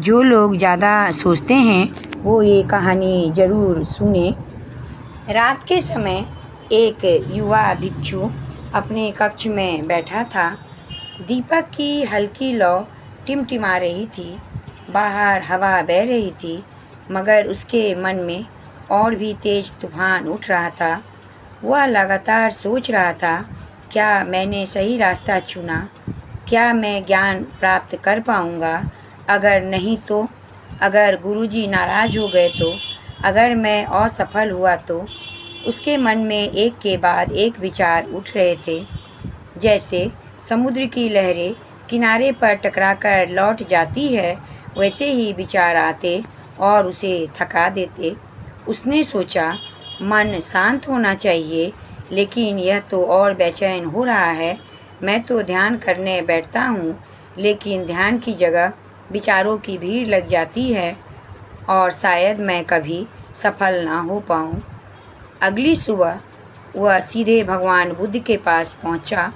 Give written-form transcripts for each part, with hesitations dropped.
जो लोग ज़्यादा सोचते हैं वो ये कहानी ज़रूर सुने। रात के समय एक युवा भिक्षु अपने कक्ष में बैठा था। दीपक की हल्की लौ टिमटिमा रही थी। बाहर हवा बह रही थी, मगर उसके मन में और भी तेज तूफान उठ रहा था। वह लगातार सोच रहा था, क्या मैंने सही रास्ता चुना? क्या मैं ज्ञान प्राप्त कर पाऊँगा? अगर नहीं तो? अगर गुरुजी नाराज़ हो गए तो? अगर मैं असफल हुआ तो? उसके मन में एक के बाद एक विचार उठ रहे थे। जैसे समुद्र की लहरें किनारे पर टकराकर लौट जाती है, वैसे ही विचार आते और उसे थका देते। उसने सोचा, मन शांत होना चाहिए, लेकिन यह तो और बेचैन हो रहा है। मैं तो ध्यान करने बैठता हूँ, लेकिन ध्यान की जगह विचारों की भीड़ लग जाती है और शायद मैं कभी सफल ना हो पाऊँ। अगली सुबह वह सीधे भगवान बुद्ध के पास पहुँचा।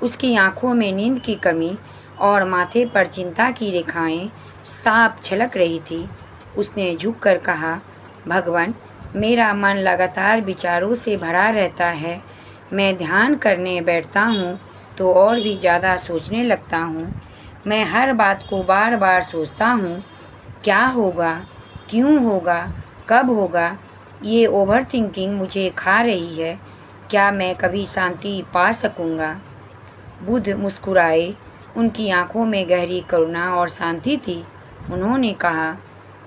उसकी आँखों में नींद की कमी और माथे पर चिंता की रेखाएं साफ झलक रही थी। उसने झुककर कहा, भगवान, मेरा मन लगातार विचारों से भरा रहता है। मैं ध्यान करने बैठता हूँ तो और भी ज़्यादा सोचने लगता हूँ। मैं हर बात को बार बार सोचता हूँ, क्या होगा, क्यों होगा, कब होगा। ये ओवर थिंकिंग मुझे खा रही है। क्या मैं कभी शांति पा सकूँगा? बुद्ध मुस्कुराए। उनकी आंखों में गहरी करुणा और शांति थी। उन्होंने कहा,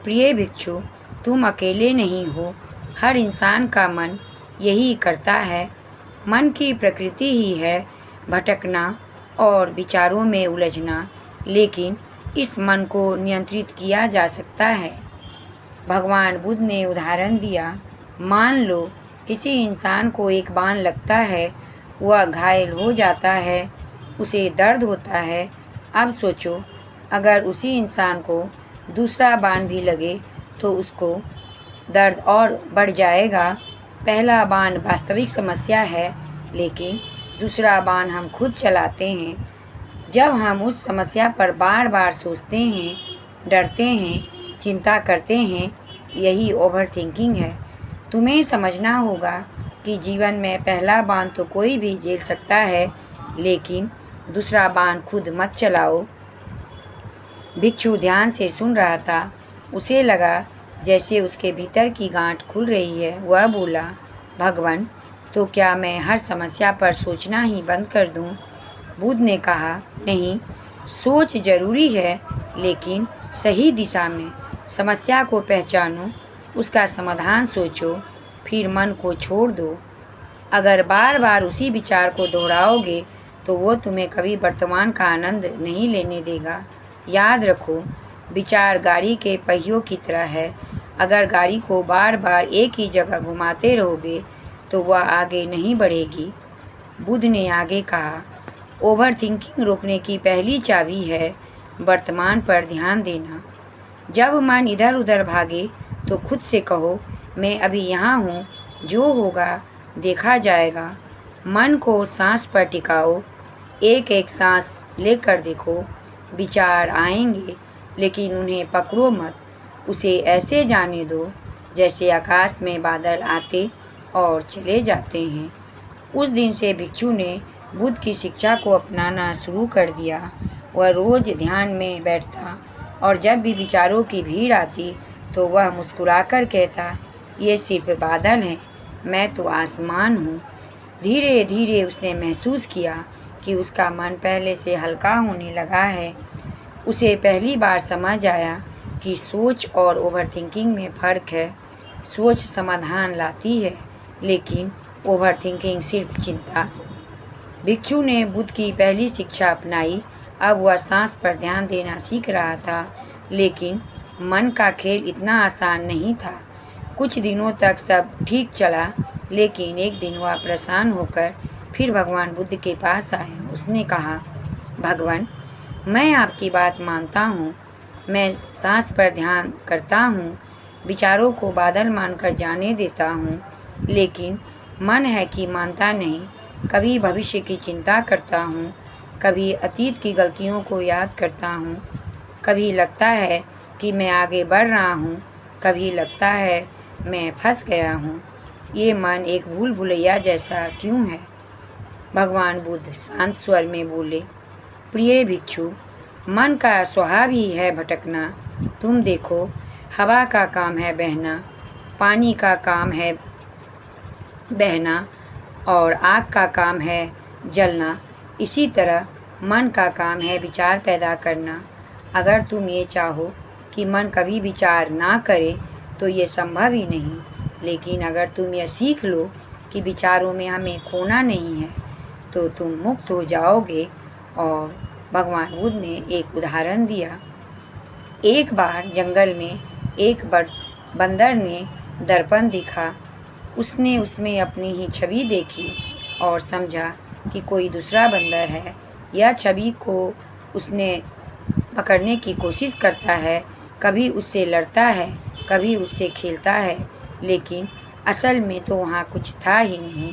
प्रिय भिक्षु, तुम अकेले नहीं हो। हर इंसान का मन यही करता है। मन की प्रकृति ही है भटकना और विचारों में उलझना, लेकिन इस मन को नियंत्रित किया जा सकता है। भगवान बुद्ध ने उदाहरण दिया, मान लो किसी इंसान को एक बाण लगता है, वह घायल हो जाता है, उसे दर्द होता है। अब सोचो, अगर उसी इंसान को दूसरा बाण भी लगे तो उसको दर्द और बढ़ जाएगा। पहला बाण वास्तविक समस्या है, लेकिन दूसरा बाण हम खुद चलाते हैं। जब हम उस समस्या पर बार बार सोचते हैं, डरते हैं, चिंता करते हैं, यही ओवर थिंकिंग है। तुम्हें समझना होगा कि जीवन में पहला बाण तो कोई भी झेल सकता है, लेकिन दूसरा बाण खुद मत चलाओ। भिक्षु ध्यान से सुन रहा था। उसे लगा जैसे उसके भीतर की गांठ खुल रही है। वह बोला, भगवान, तो क्या मैं हर समस्या पर सोचना ही बंद कर दूं? बुद्ध ने कहा, नहीं, सोच जरूरी है, लेकिन सही दिशा में। समस्या को पहचानो, उसका समाधान सोचो, फिर मन को छोड़ दो। अगर बार बार उसी विचार को दोहराओगे तो वो तुम्हें कभी वर्तमान का आनंद नहीं लेने देगा। याद रखो, विचार गाड़ी के पहियों की तरह है। अगर गाड़ी को बार बार एक ही जगह घुमाते रहोगे तो वह आगे नहीं बढ़ेगी। बुद्ध ने आगे कहा, ओवर थिंकिंग रोकने की पहली चाबी है वर्तमान पर ध्यान देना। जब मन इधर उधर भागे तो खुद से कहो, मैं अभी यहाँ हूँ, जो होगा देखा जाएगा। मन को सांस पर टिकाओ, एक एक सांस लेकर देखो। विचार आएंगे, लेकिन उन्हें पकड़ो मत। उसे ऐसे जाने दो जैसे आकाश में बादल आते और चले जाते हैं। उस दिन से भिक्षु ने बुद्ध की शिक्षा को अपनाना शुरू कर दिया। वह रोज़ ध्यान में बैठता और जब भी विचारों की भीड़ आती तो वह मुस्कुराकर कहता, ये सिर्फ बादल हैं, मैं तो आसमान हूँ। धीरे धीरे उसने महसूस किया कि उसका मन पहले से हल्का होने लगा है। उसे पहली बार समझ आया कि सोच और ओवरथिंकिंग में फ़र्क है। सोच समाधान लाती है, लेकिन ओवरथिंकिंग सिर्फ चिंता। भिक्षु ने बुद्ध की पहली शिक्षा अपनाई। अब वह सांस पर ध्यान देना सीख रहा था, लेकिन मन का खेल इतना आसान नहीं था। कुछ दिनों तक सब ठीक चला, लेकिन एक दिन वह परेशान होकर फिर भगवान बुद्ध के पास आया। उसने कहा, भगवान, मैं आपकी बात मानता हूँ। मैं सांस पर ध्यान करता हूँ, विचारों को बादल मानकर जाने देता हूँ, लेकिन मन है कि मानता नहीं। कभी भविष्य की चिंता करता हूँ, कभी अतीत की गलतियों को याद करता हूँ, कभी लगता है कि मैं आगे बढ़ रहा हूँ, कभी लगता है मैं फंस गया हूँ। ये मन एक भूल भुलैया जैसा क्यों है? भगवान बुद्ध शांत स्वर में बोले, प्रिय भिक्षु, मन का स्वभाव ही है भटकना। तुम देखो, हवा का काम है बहना, पानी का काम है बहना और आग का काम है जलना। इसी तरह मन का काम है विचार पैदा करना। अगर तुम ये चाहो कि मन कभी विचार ना करे तो ये संभव ही नहीं। लेकिन अगर तुम यह सीख लो कि विचारों में हमें खोना नहीं है तो तुम मुक्त हो जाओगे। और भगवान बुद्ध ने एक उदाहरण दिया। एक बार जंगल में एक बंदर ने दर्पण देखा। उसने उसमें अपनी ही छवि देखी और समझा कि कोई दूसरा बंदर है। यह छवि को उसने पकड़ने की कोशिश करता है, कभी उससे लड़ता है, कभी उससे खेलता है, लेकिन असल में तो वहाँ कुछ था ही नहीं।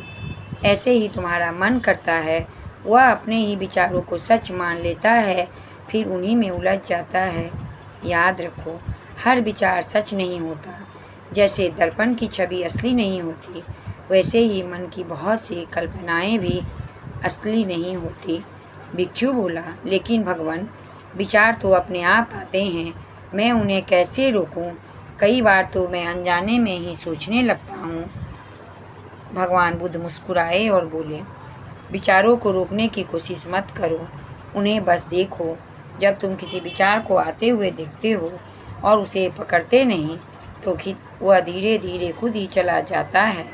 ऐसे ही तुम्हारा मन करता है, वह अपने ही विचारों को सच मान लेता है, फिर उन्हीं में उलझ जाता है। याद रखो, हर विचार सच नहीं होता। जैसे दर्पण की छवि असली नहीं होती, वैसे ही मन की बहुत सी कल्पनाएं भी असली नहीं होती। भिक्षु बोला, लेकिन भगवान, विचार तो अपने आप आते हैं, मैं उन्हें कैसे रोकूं? कई बार तो मैं अनजाने में ही सोचने लगता हूँ। भगवान बुद्ध मुस्कुराए और बोले, विचारों को रोकने की कोशिश मत करो, उन्हें बस देखो। जब तुम किसी विचार को आते हुए देखते हो और उसे पकड़ते नहीं तो वह धीरे धीरे खुद ही चला जाता है।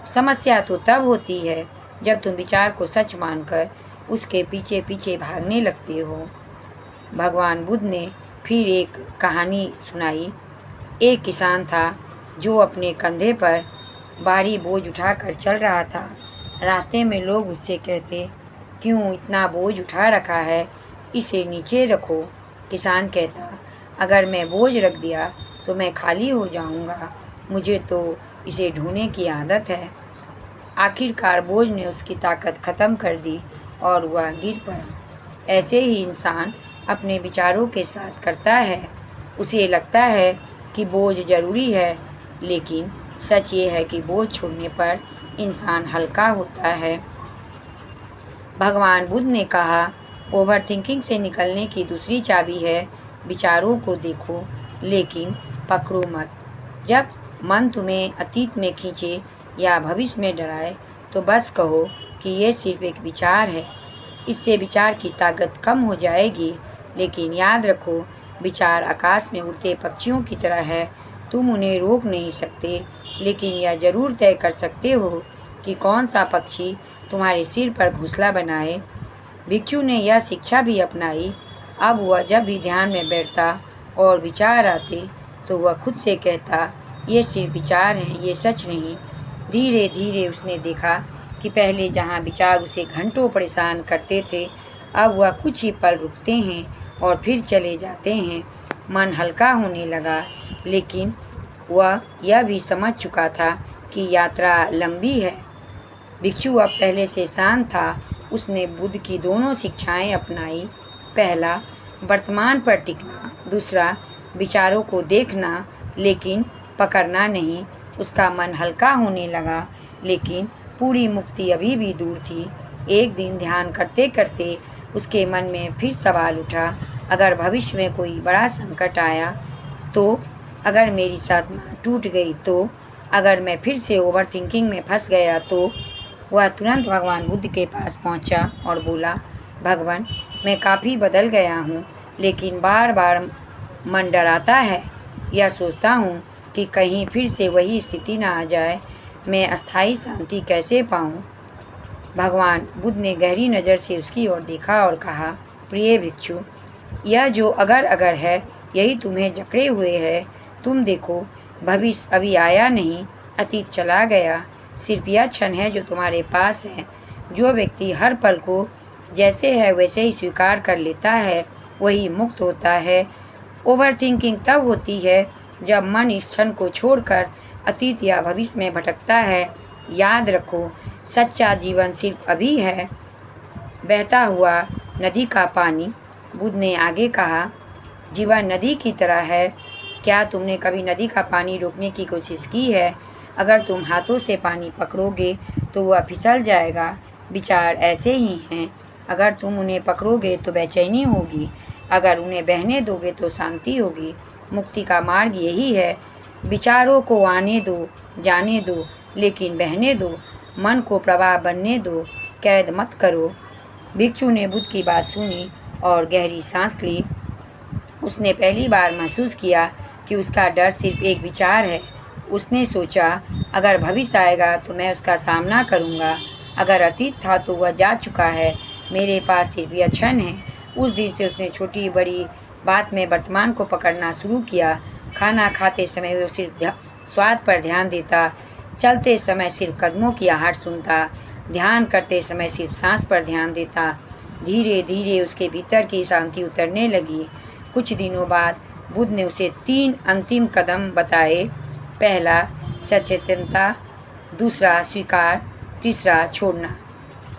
समस्या तो तब होती है जब तुम विचार को सच मानकर उसके पीछे पीछे भागने लगते हो। भगवान बुद्ध ने फिर एक कहानी सुनाई। एक किसान था जो अपने कंधे पर भारी बोझ उठाकर चल रहा था। रास्ते में लोग उससे कहते, क्यों इतना बोझ उठा रखा है, इसे नीचे रखो। किसान कहता, अगर मैं बोझ रख दिया तो मैं खाली हो जाऊंगा, मुझे तो इसे ढोने की आदत है। आखिरकार बोझ ने उसकी ताकत ख़त्म कर दी और वह गिर पड़ा। ऐसे ही इंसान अपने विचारों के साथ करता है। उसे लगता है कि बोझ ज़रूरी है, लेकिन सच ये है कि बोझ छोड़ने पर इंसान हल्का होता है। भगवान बुद्ध ने कहा, ओवर थिंकिंग से निकलने की दूसरी चाबी है विचारों को देखो, लेकिन पकड़ो मत। जब मन तुम्हें अतीत में खींचे या भविष्य में डराए तो बस कहो कि ये सिर्फ एक विचार है। इससे विचार की ताकत कम हो जाएगी। लेकिन याद रखो, विचार आकाश में उड़ते पक्षियों की तरह है। तुम उन्हें रोक नहीं सकते, लेकिन यह ज़रूर तय कर सकते हो कि कौन सा पक्षी तुम्हारे सिर पर घोंसला बनाए। भिक्षु ने यह शिक्षा भी अपनाई। अब वह जब भी ध्यान में बैठता और विचार आते तो वह खुद से कहता, ये सिर्फ विचार हैं, ये सच नहीं। धीरे धीरे उसने देखा कि पहले जहाँ विचार उसे घंटों परेशान करते थे, अब वह कुछ ही पल रुकते हैं और फिर चले जाते हैं। मन हल्का होने लगा, लेकिन वह यह भी समझ चुका था कि यात्रा लंबी है। भिक्षु अब पहले से शांत था। उसने बुद्ध की दोनों शिक्षाएं अपनाई। पहला, वर्तमान पर टिकना। दूसरा, विचारों को देखना लेकिन पकड़ना नहीं। उसका मन हल्का होने लगा, लेकिन पूरी मुक्ति अभी भी दूर थी। एक दिन ध्यान करते करते उसके मन में फिर सवाल उठा, अगर भविष्य में कोई बड़ा संकट आया तो, अगर मेरी साधना टूट गई तो, अगर मैं फिर से ओवर थिंकिंग में फंस गया तो। वह तुरंत भगवान बुद्ध के पास पहुंचा और बोला, भगवान, मैं काफ़ी बदल गया हूँ, लेकिन बार बार मन डराता है। यह सोचता हूँ कि कहीं फिर से वही स्थिति ना आ जाए। मैं अस्थायी शांति कैसे पाऊँ? भगवान बुद्ध ने गहरी नज़र से उसकी ओर देखा और कहा, प्रिय भिक्षु, यह जो अगर है, यही तुम्हें जकड़े हुए है। तुम देखो, भविष्य अभी आया नहीं, अतीत चला गया, सिर्फ यह क्षण है जो तुम्हारे पास है। जो व्यक्ति हर पल को जैसे है वैसे ही स्वीकार कर लेता है, वही मुक्त होता है। ओवर थिंकिंग तब होती है जब मन इस क्षण को छोड़कर अतीत या भविष्य में भटकता है। याद रखो, सच्चा जीवन सिर्फ अभी है। बहता हुआ नदी का पानी। बुद्ध ने आगे कहा, जीवन नदी की तरह है। क्या तुमने कभी नदी का पानी रोकने की कोशिश की है? अगर तुम हाथों से पानी पकड़ोगे तो वह फिसल जाएगा। विचार ऐसे ही हैं। अगर तुम उन्हें पकड़ोगे तो बेचैनी होगी, अगर उन्हें बहने दोगे तो शांति होगी। मुक्ति का मार्ग यही है। विचारों को आने दो, जाने दो, लेकिन बहने दो। मन को प्रवाह बनने दो, कैद मत करो। भिक्षु ने बुद्ध की बात सुनी और गहरी सांस ली। उसने पहली बार महसूस किया कि उसका डर सिर्फ एक विचार है। उसने सोचा, अगर भविष्य आएगा तो मैं उसका सामना करूंगा, अगर अतीत था तो वह जा चुका है, मेरे पास सिर्फ यह क्षण है। उस दिन से उसने छोटी बड़ी बात में वर्तमान को पकड़ना शुरू किया। खाना खाते समय वो सिर्फ स्वाद पर ध्यान देता, चलते समय सिर्फ कदमों की आहट सुनता, ध्यान करते समय सिर्फ सांस पर ध्यान देता। धीरे धीरे उसके भीतर की शांति उतरने लगी। कुछ दिनों बाद बुद्ध ने उसे 3 अंतिम कदम बताए। पहला सचेतनता, दूसरा स्वीकार, तीसरा छोड़ना।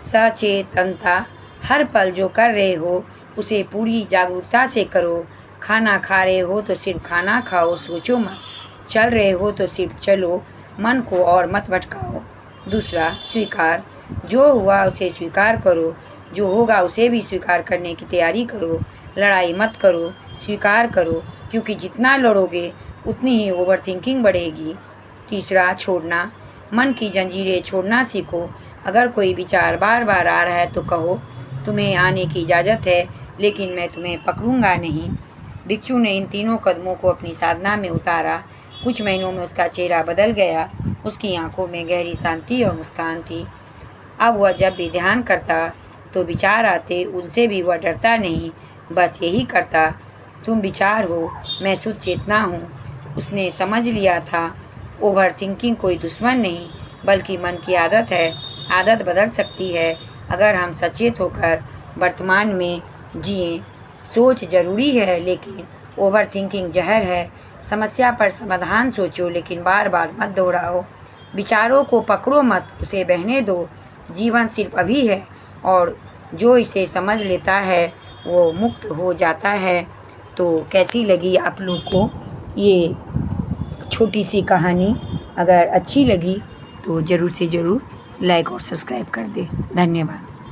सचेतनता, हर पल जो कर रहे हो उसे पूरी जागरूकता से करो। खाना खा रहे हो तो सिर्फ खाना खाओ, सोचो मत। चल रहे हो तो सिर्फ चलो, मन को और मत भटकाओ। दूसरा स्वीकार, जो हुआ उसे स्वीकार करो, जो होगा उसे भी स्वीकार करने की तैयारी करो। लड़ाई मत करो, स्वीकार करो, क्योंकि जितना लड़ोगे उतनी ही ओवरथिंकिंग बढ़ेगी। तीसरा छोड़ना, मन की जंजीरें छोड़ना सीखो। अगर कोई विचार बार बार आ रहा है तो कहो, तुम्हें आने की इजाज़त है, लेकिन मैं तुम्हें पकड़ूंगा नहीं। भिक्षु ने इन तीनों कदमों को अपनी साधना में उतारा। कुछ महीनों में उसका चेहरा बदल गया। उसकी आंखों में गहरी शांति और मुस्कान थी। अब वह जब भी ध्यान करता तो विचार आते, उनसे भी वह डरता नहीं, बस यही करता, तुम विचार हो, मैं शुद्ध चेतना हूँ। उसने समझ लिया था, ओवर थिंकिंग कोई दुश्मन नहीं, बल्कि मन की आदत है। आदत बदल सकती है अगर हम सचेत होकर वर्तमान में जिएं। सोच जरूरी है, लेकिन ओवर थिंकिंग जहर है। समस्या पर समाधान सोचो, लेकिन बार बार मत दोहराओ। विचारों को पकड़ो मत, उसे बहने दो। जीवन सिर्फ अभी है, और जो इसे समझ लेता है वो मुक्त हो जाता है। तो कैसी लगी आप लोग को ये छोटी सी कहानी? अगर अच्छी लगी तो ज़रूर से ज़रूर लाइक और सब्सक्राइब कर दें। धन्यवाद।